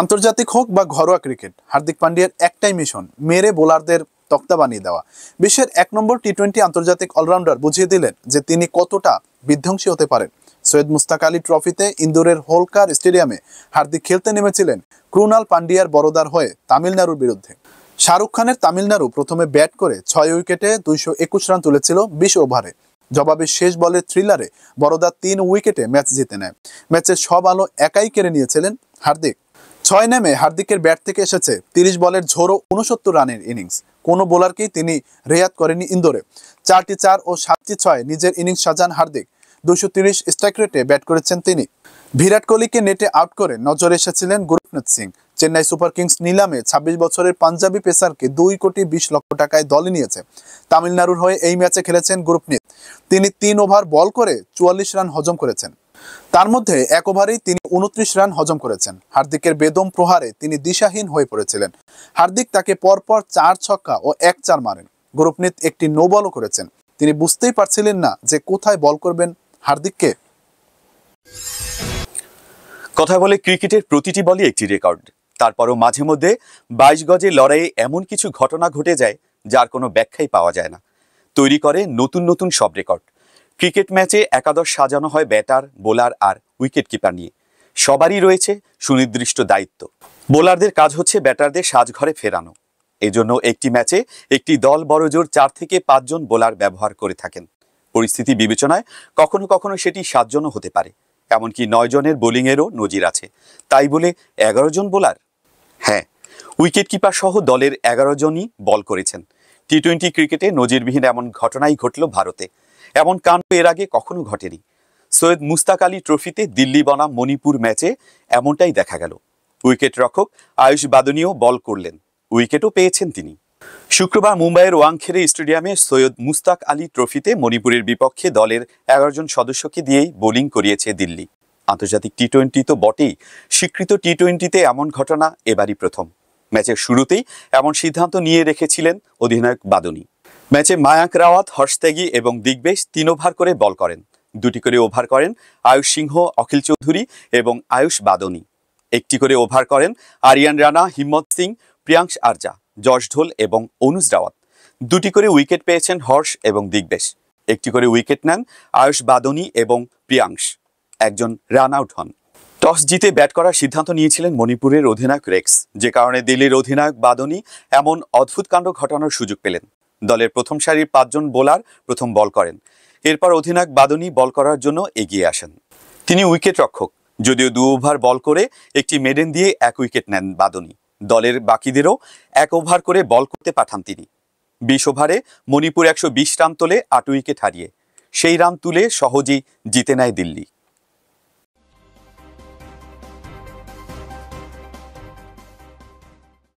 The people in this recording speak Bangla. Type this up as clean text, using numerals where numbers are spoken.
আন্তর্জাতিক হোক বা ঘরোয়া ক্রিকেট, হার্দিক পান্ডিয়ার একটাই মিশন, মেরে বোলারদের তক্তা বানিয়ে দেওয়া। বিশ্বের 1 নম্বর টি-20 আন্তর্জাতিক অলরাউন্ডার বুঝিয়ে দিলেন যে তিনি কতটা বিধ্বংসী হতে পারেন। সৈয়দ মুস্তাক আলী ট্রফিতে ইন্দোরের হোলকার স্টেডিয়ামে হার্দিক খেলতে নেমেছিলেন ক্রুনাল পান্ডিয়ার বরোদার হয়ে তামিলনাড়ুর বিরুদ্ধে। শাহরুখ খানের তামিলনাড়ু প্রথমে ব্যাট করে 6 উইকেটে 221 রান তুলেছিল 20 ওভারে। জবাবে শেষ বলের থ্রিলারে বরোদা 3 উইকেটে ম্যাচ জিতে নেয়। ম্যাচের সব আলো একাই কেড়ে নিয়েছিলেন হার্দিক। 6 নেমে হার্দিকের ব্যাট থেকে এসেছে 30 বলের ঝোড়ো 69 রানের ইনিংস। কোনো বোলারকেই তিনি রেয়াত করেনি ইন্দোরে। 4টি 4 ও 7টি 6 নিজের ইনিংস সাজান হার্দিক। 230 স্ট্রাইক রেটে ব্যাট করেছেন তিনি। বিরাট কোহলিকে নেটে আউট করে নজরে এসেছিলেন গুরপ্রীত সিং। চেন্নাই সুপার কিংস নিলামে 26 বছরের পাঞ্জাবি পেসারকে 2 কোটি 20 লক্ষ টাকায় দলে নিয়েছে। তামিলনাড়ুর হয়ে এই ম্যাচে খেলেছেন গুরপ্রীত। তিনি 3 ওভার বল করে 44 রান হজম করেছেন। তার মধ্যে 1 ওভারেই তিনি 29 রান হজম করেছেন। হার্দিকের বেদম প্রহারে তিনি দিশাহীন হয়ে পড়েছিলেন। হার্দিক তাকে পরপর 4 ছক্কা ও 1 চার মারেন। গুরপ্রীত একটি নো বলও করেছেন। তিনি বুঝতেই পারছিলেন না যে কোথায় বল করবেন হার্দিককে। কথা বলে ক্রিকেটের প্রতিটি বলই একটি রেকর্ড। তারপরও মাঝে মধ্যে 22 গজের লড়াইয়ে এমন কিছু ঘটনা ঘটে যায় যার কোনো ব্যাখ্যাই পাওয়া যায় না। তৈরি করে নতুন নতুন সব রেকর্ড। ক্রিকেট ম্যাচে একাদশ সাজানো হয় ব্যাটার, বোলার আর উইকেট কিপার নিয়ে। সবারই রয়েছে সুনির্দিষ্ট দায়িত্ব। বোলারদের কাজ হচ্ছে ব্যাটারদের সাজঘরে ফেরানো। এজন্য একটি ম্যাচে একটি দল বড়জোর 4 থেকে 5 জন বোলার ব্যবহার করে থাকেন। পরিস্থিতি বিবেচনায় কখনো কখনো সেটি 7 জনও হতে পারে। এমনকি 9 জনের বোলিংয়েরও নজির আছে। তাই বলে 11 জন বোলার? হ্যাঁ, উইকেট কিপার সহ দলের 11 জনই বল করেছেন। টি-20 ক্রিকেটে নজিরবিহীন এমন ঘটনাই ঘটল ভারতে। এমন কাণ্ড এর আগে কখনো ঘটেনি। সৈয়দ মুস্তাক আলী ট্রফিতে দিল্লি বনাম মণিপুর ম্যাচে এমনটাই দেখা গেল। উইকেট রক্ষক আয়ুষ বাদনীও বল করলেন, উইকেটও পেয়েছেন তিনি। শুক্রবার মুম্বাইয়ের ওয়াংখেড়ে স্টেডিয়ামে সৈয়দ মুস্তাক আলী ট্রফিতে মণিপুরের বিপক্ষে দলের 11 জন সদস্যকে দিয়েই বোলিং করিয়েছে দিল্লি। আন্তর্জাতিক টি-20 তো বটেই, স্বীকৃত টি-20তে এমন ঘটনা এবারই প্রথম। ম্যাচের শুরুতেই এমন সিদ্ধান্ত নিয়ে রেখেছিলেন অধিনায়ক বাদনী। ম্যাচে মায়াঙ্ক রাওয়াত, হর্ষ ত্যাগী এবং দিগ্বেশ 3 ওভার করে বল করেন। 2টি করে ওভার করেন আয়ুষ সিংহ, অখিল চৌধুরী এবং আয়ুষ বাদনী। 1টি করে ওভার করেন আরিয়ান রানা, হিম্মত সিং, প্রিয়াংশ আরজা, যশ ঢোল এবং অনুজ রাওয়াত। 2টি করে উইকেট পেয়েছেন হর্ষ এবং দিগ্বেশ। 1টি করে উইকেট নেন আয়ুষ বাদনী এবং প্রিয়াংশ। একজন রান আউট হন। টস জিতে ব্যাট করার সিদ্ধান্ত নিয়েছিলেন মণিপুরের অধিনায়ক রেক্স, যে কারণে দিল্লির অধিনায়ক বাদনী এমন অদ্ভুত কাণ্ড ঘটানোর সুযোগ পেলেন। দলের প্রথম সারির 5 জন বোলার প্রথম বল করেন। এরপর অধিনায়ক বাদনী বল করার জন্য এগিয়ে আসেন। তিনি উইকেট রক্ষক, যদিও 2 ওভার বল করে একটি মেডেন দিয়ে 1 উইকেট নেন বাদনী। দলের বাকিদেরও 1 ওভার করে বল করতে পাঠান তিনি। 20 ওভারে মণিপুর 120 রান তোলে 8 উইকেট হারিয়ে। সেই রান তুলে সহজেই জিতে নেয় দিল্লি।